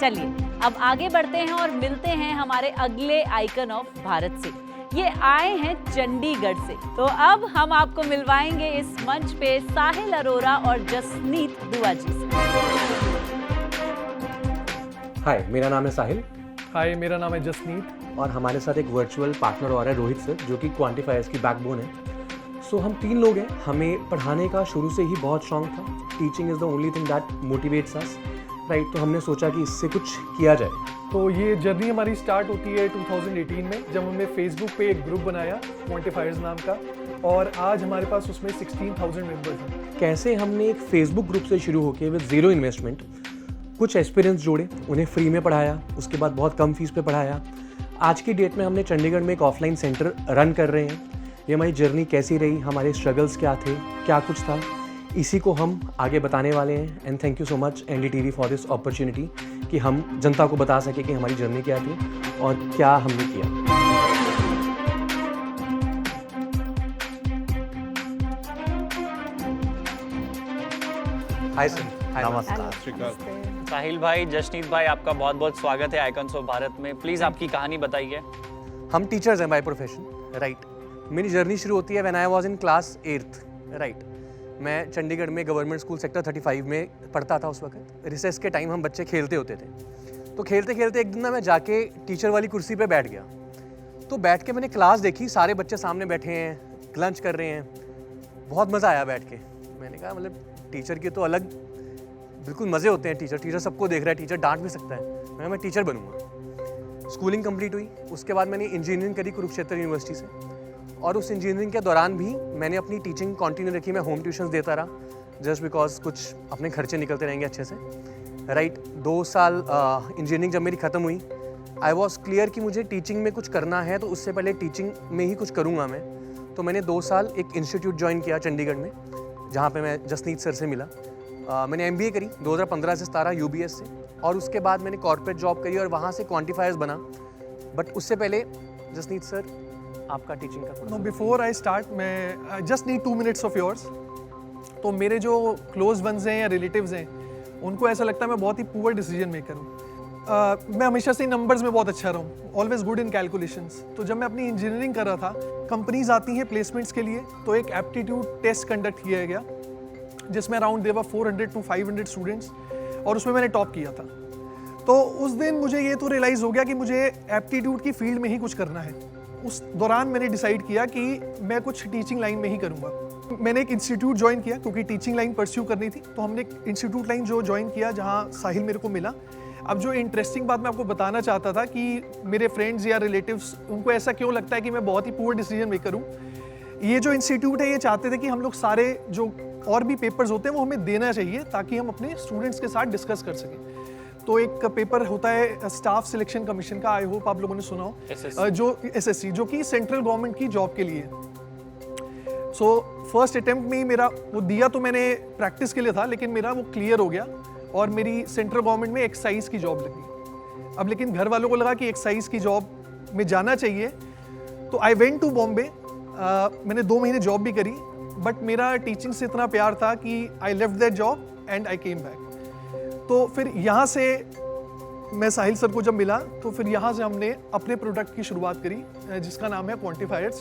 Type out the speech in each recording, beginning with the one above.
चलिए अब आगे बढ़ते हैं और मिलते हैं हमारे अगले आइकन ऑफ भारत से। ये आए हैं चंडीगढ़ से। तो अब हम आपको मिलवाएंगे इस मंच पे साहिल अरोरा और जसनीत दुआ जी से। हाय, मेरा नाम है साहिल। हाय, मेरा नाम है जसनीत। और हमारे साथ एक वर्चुअल पार्टनर और है रोहित सर, जो कि क्वांटिफायर्स की बैकबोन है। सो हम 3 लोग हैं। हमें पढ़ाने का शुरू से ही बहुत शौक था। Teaching is the only thing that motivates us, right. तो हमने सोचा कि इससे कुछ किया जाए। तो ये जर्नी हमारी स्टार्ट होती है 2018 में, जब हमने फेसबुक पे एक ग्रुप बनाया क्वांटिफायर्स नाम का, और आज हमारे पास उसमें 16,000 मेंबर्स हैं। कैसे हमने एक फेसबुक ग्रुप से शुरू होकर विद ज़ीरो इन्वेस्टमेंट कुछ एक्सपीरियंस जोड़े, उन्हें फ्री में पढ़ाया, उसके बाद बहुत कम फीस पे पढ़ाया। आज की डेट में हमने चंडीगढ़ में एक ऑफलाइन सेंटर रन कर रहे हैं। ये हमारी जर्नी कैसी रही, हमारे स्ट्रगल्स क्या थे, क्या कुछ था, इसी को हम आगे बताने वाले हैं। And thank you so much NDTV for this opportunity कि हम जनता को बता सके कि हमारी जर्नी क्या थी और क्या हमने किया। Hi sir. नमस्कार। साहिल भाई, जशनीत भाई, आपका बहुत बहुत स्वागत है आइकन्स ऑफ भारत में। प्लीज़ आपकी कहानी बताइए। हम टीचर्स हैं बाय प्रोफेशन, राइट। मेरी जर्नी शुरू होती है when I was in class 8th, right. मैं चंडीगढ़ में गवर्नमेंट स्कूल सेक्टर 35 में पढ़ता था उस वक्त। रिसेस के टाइम हम बच्चे खेलते होते थे। तो खेलते खेलते एक दिन ना मैं जाके टीचर वाली कुर्सी पे बैठ गया। तो बैठ के मैंने क्लास देखी, सारे बच्चे सामने बैठे हैं, लंच कर रहे हैं। बहुत मज़ा आया बैठ के। मैंने कहा मतलब टीचर के तो अलग बिल्कुल मज़े होते हैं। टीचर सबको देख रहा है, टीचर डांट भी सकता है। मैं टीचर बनूंगा। स्कूलिंग कंप्लीट हुई, उसके बाद मैंने इंजीनियरिंग करी कुरुक्षेत्र यूनिवर्सिटी से। और उस इंजीनियरिंग के दौरान भी मैंने अपनी टीचिंग कंटिन्यू रखी। मैं होम ट्यूशन्स देता रहा, जस्ट बिकॉज कुछ अपने खर्चे निकलते रहेंगे अच्छे से, राइट। 2 साल इंजीनियरिंग जब मेरी ख़त्म हुई, आई वॉज क्लियर कि मुझे टीचिंग में कुछ करना है, तो उससे पहले टीचिंग में ही कुछ करूँगा मैं। तो मैंने 2 साल एक इंस्टीट्यूट ज्वाइन किया चंडीगढ़ में, जहाँ पे मैं जसनीत सर से मिला। मैंने MBA करी 2015 से 17 UBS से, और उसके बाद मैंने कॉर्पोरेट जॉब करी और वहाँ से क्वांटिफायर्स बना। बट उससे पहले जसनीत सर, आपका टीचिंग का बिफोर आई स्टार्ट, मैं just need 2 minutes of yours. तो मेरे जो क्लोज वंस हैं या रिलेटिव्स हैं, उनको ऐसा लगता है मैं बहुत ही पुअर डिसीजन मेकर हूँ। मैं हमेशा से नंबर्स में बहुत अच्छा रहा हूँ, ऑलवेज गुड इन कैलकुलेशंस। तो जब मैं अपनी इंजीनियरिंग कर रहा था, कंपनीज आती हैं प्लेसमेंट्स के लिए, तो एक एप्टीट्यूड टेस्ट कंडक्ट किया गया, जिसमें अराउंड देवर 400 to 500 स्टूडेंट्स, और उसमें मैंने टॉप किया था। तो उस दिन मुझे ये तो रियलाइज़ हो गया कि मुझे एप्टीट्यूड की फील्ड में ही कुछ करना है। उस दौरान मैंने डिसाइड किया कि मैं कुछ टीचिंग लाइन में ही करूँगा। मैंने एक इंस्टीट्यूट ज्वाइन किया, क्योंकि टीचिंग लाइन परस्यू करनी थी। तो हमने एक इंस्टीट्यूट लाइन जो ज्वाइन किया, जहाँ साहिल मेरे को मिला। अब जो इंटरेस्टिंग बात मैं आपको बताना चाहता था कि मेरे फ्रेंड्स या रिलेटिव्स, उनको ऐसा क्यों लगता है कि मैं बहुत ही पुअर डिसीजन मेकर हूँ। ये जो इंस्टीट्यूट है, ये चाहते थे कि हम लोग सारे जो और भी पेपर्स होते हैं वो हमें देना चाहिए, ताकि हम अपने स्टूडेंट्स के साथ डिस्कस कर सकें। तो एक पेपर होता है स्टाफ सिलेक्शन कमीशन का, आई होप आप लोगों ने सुना हो, जो SSC, जो कि सेंट्रल गवर्नमेंट की जॉब के लिए। सो फर्स्ट अटेम्प्ट में ही मेरा वो दिया, तो मैंने प्रैक्टिस के लिए था, लेकिन मेरा वो क्लियर हो गया और मेरी सेंट्रल गवर्नमेंट में एक्साइज की जॉब लगी। अब लेकिन घर वालों को लगा कि एक्साइज की जॉब में जाना चाहिए, तो आई वेंट टू बॉम्बे। मैंने 2 महीने जॉब भी करी, बट मेरा टीचिंग से इतना प्यार था कि I left that job and I came back. तो फिर यहाँ से मैं साहिल सर को जब मिला, तो फिर यहाँ से हमने अपने प्रोडक्ट की शुरुआत करी, जिसका नाम है क्वांटिफायर्स।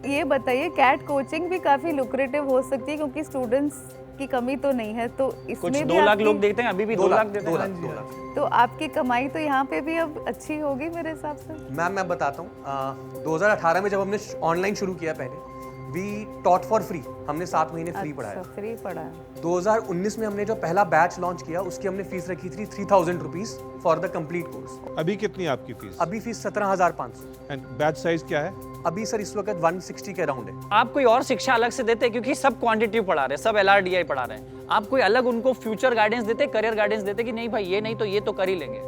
ये बताइए, कैट कोचिंग भी काफ़ी लुक्रेटिव हो सकती है, क्योंकि स्टूडेंट्स की कमी तो नहीं है, तो इसमें कुछ भी 2 लाख लोग देखते हैं, अभी भी 2 लाख देते हैं। 2 लाख। तो आपकी कमाई तो यहाँ पे भी अब अच्छी होगी मेरे हिसाब से। मैम मैं बताता हूँ, 2018 में जब हमने ऑनलाइन शुरू किया, पहले वी टॉट फॉर फ्री, हमने 7 महीने फ्री पढ़ाया। फ्री पढ़ाया। 2019 में हमने जो पहला बैच लॉन्च किया, उसकी हमने फीस रखी थी 3000 rupees for the complete course. अभी कितनी आपकी फीस? अभी फीस 17,500। एंड बैच साइज क्या है? अभी सर इस वक्त 160 के अराउंड है। आप कोई और शिक्षा अलग से देते हैं, क्योंकि सब क्वांटिटेटिव पढ़ा रहे हैं, सब LRDI पढ़ा रहे हैं। आप कोई अलग उनको फ्यूचर गाइडेंस देते, करियर गाइडेंस देते कि नहीं भाई ये नहीं तो ये तो कर ही लेंगे?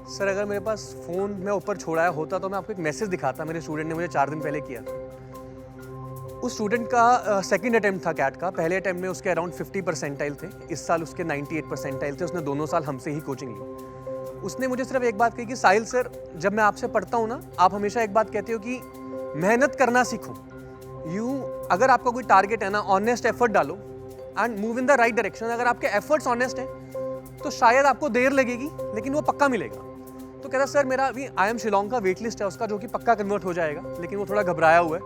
सर अगर मेरे पास फोन में ऊपर छोड़ाया होता तो मैं आपको एक मैसेज दिखाता। मेरे स्टूडेंट ने मुझे 4 दिन पहले किया। उस स्टूडेंट का सेकंड अटेम्प्ट था कैट का। पहले अटेम्प्ट में उसके अराउंड 50 परसेंटाइल थे, इस साल उसके 98 परसेंटाइल थे। उसने 2 साल हमसे ही कोचिंग ली। उसने मुझे सिर्फ एक बात कही कि साहिल सर, जब मैं आपसे पढ़ता हूँ ना, आप हमेशा एक बात कहते हो कि मेहनत करना सीखो। अगर आपका कोई टारगेट है ना, ऑनेस्ट एफर्ट डालो and move in the right direction. अगर आपके एफर्ट्स ऑनेस्ट हैं तो शायद आपको देर लगेगी लेकिन वो पक्का मिलेगा। तो कहता सर मेरा अभी IIM शिलोंग का वेट लिस्ट है उसका, जो कि पक्का कन्वर्ट हो जाएगा, लेकिन वो थोड़ा घबराया हुआ है।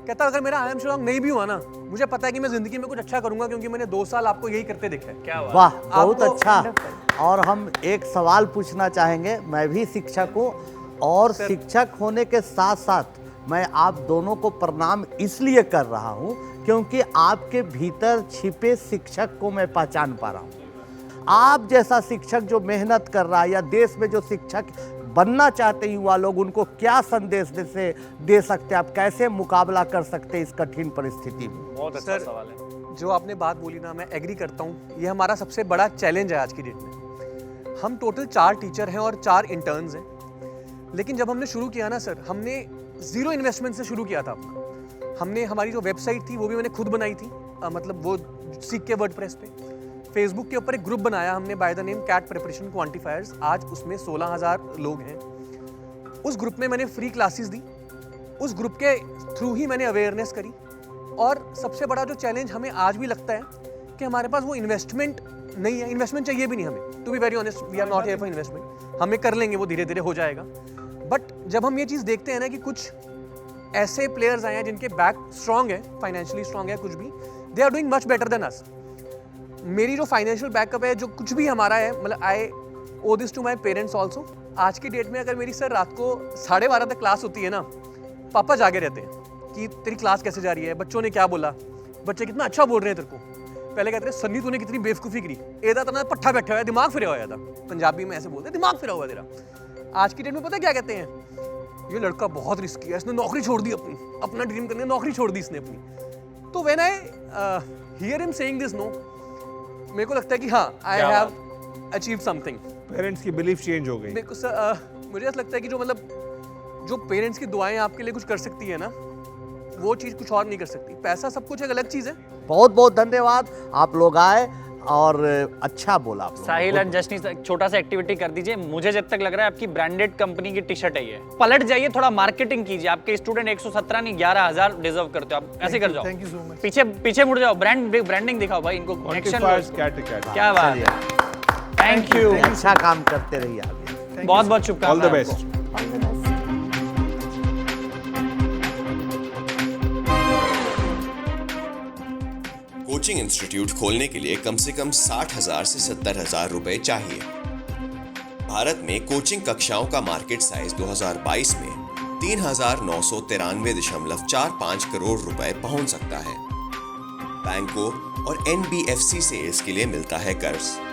कहता अगर मेरा IIM शिलोंग नहीं भी हुआ ना, मुझे पता है कि मैं ज़िंदगी में कुछ अच्छा करूंगा, क्योंकि मैंने 2 साल आपको यही करते देखा है। क्या बात। वाह, बहुत आपको- अच्छा। और हम एक सवाल पूछना चाहेंगे, मैं भी शिक्षक हूँ और शिक्षक होने के साथ साथ मैं आप दोनों को प्रणाम इसलिए कर रहा हूँ क्योंकि आपके भीतर छिपे शिक्षक को मैं पहचान पा रहा हूँ। आप जैसा शिक्षक जो मेहनत कर रहा है या देश में जो शिक्षक बनना चाहते हैं युवा लोग, उनको क्या संदेश दे सकते हैं, आप कैसे मुकाबला कर सकते हैं इस कठिन परिस्थिति में? बहुत अच्छा सर, सवाल है। जो आपने बात बोली ना, मैं एग्री करता हूँ। ये हमारा सबसे बड़ा चैलेंज है आज की डेट में। हम टोटल 4 टीचर हैं और 4 इंटर्न्स हैं, लेकिन जब हमने शुरू किया ना सर, हमने 0 इन्वेस्टमेंट से शुरू किया था अपना। हमने हमारी जो वेबसाइट थी वो भी मैंने खुद बनाई थी, मतलब वो सीख के वर्डप्रेस पे। फेसबुक के ऊपर एक ग्रुप बनाया हमने by the name CAT preparation quantifiers. आज उसमें 16,000 लोग हैं। उस ग्रुप में मैंने फ्री क्लासेस दी, उस ग्रुप के थ्रू ही मैंने अवेयरनेस करी। और सबसे बड़ा जो चैलेंज हमें आज भी लगता है कि हमारे पास वो इन्वेस्टमेंट नहीं है। इन्वेस्टमेंट चाहिए भी नहीं हमें, to be very honest, we are not here for investment. हमें कर लेंगे, वो धीरे धीरे हो जाएगा। बट जब हम ये चीज़ देखते हैं ना कि कुछ ऐसे प्लेयर्स आए हैं जिनके बैक स्ट्रॉन्ग है, फाइनेंशियली स्ट्रॉन्ग है, कुछ भी, they are doing much better than us. मेरी जो फाइनेंशियल बैकअप है, जो कुछ भी हमारा है, मतलब I owe this to my parents also. आज की डेट में अगर मेरी सर रात को 12:30 तक क्लास होती है ना, पापा जागे रहते हैं कि तेरी क्लास कैसे जा रही है, बच्चों ने क्या बोला, बच्चे कितना अच्छा बोल रहे हैं तेरे को। पहले कहते हैं सन्नी तूने कितनी बेवकूफ़ी करी, एदा तना पट्ठा बैठा हुआ है, दिमाग फिरा हुआ था। पंजाबी में ऐसे बोलते हैं, दिमाग फिरा हुआ तेरा। आज की डेट में पता क्या कहते हैं, ये लड़का बहुत रिस्की है, इसने नौकरी छोड़ दी अपनी, अपना ड्रीम करने नौकरी छोड़ दी इसने अपनी। तो when I hear him saying this no, मेरे को लगता है कि हाँ, I have achieved something. Parents की बिलीफ चेंज हो गई। मेरे को मुझे ऐसा लगता है कि जो पेरेंट्स की दुआएं आपके लिए कुछ कर सकती है ना, वो चीज़ कुछ और नहीं कर सकती। पैसा सब कुछ एक अलग चीज़ है। बहुत बहुत धन्यवाद, आप लोग आए और अच्छा बोला आप लोगों ने। साहिल एंड जशनी, छोटा सा एक्टिविटी कर दीजिए। मुझे जब तक लग रहा है आपकी ब्रांडेड कंपनी की टी शर्ट है ये, पलट जाइए, थोड़ा मार्केटिंग कीजिए। आपके स्टूडेंट 117 नहीं 11,000 डिजर्व करते हो, आप ऐसे कर जाओ। Thank you so much. पीछे मुड़ जाओ, ब्रांडिंग दिखाओ भाई इनको, एक्शन। Quantifiers Cat Cat। क्या बात चलिए, है, थैंक यू, अच्छा काम करते रहिए आगे। बहुत बहुत ऑल द शुभकामनाएं बेस्ट। आपको। कोचिंग इंस्टीट्यूट खोलने के लिए कम से कम 60,000 से 70,000 रुपए चाहिए। भारत में कोचिंग कक्षाओं का मार्केट साइज 2022 में 3,993.45 करोड़ रुपए पहुंच सकता है। बैंकों और NBFC से इसके लिए मिलता है कर्ज।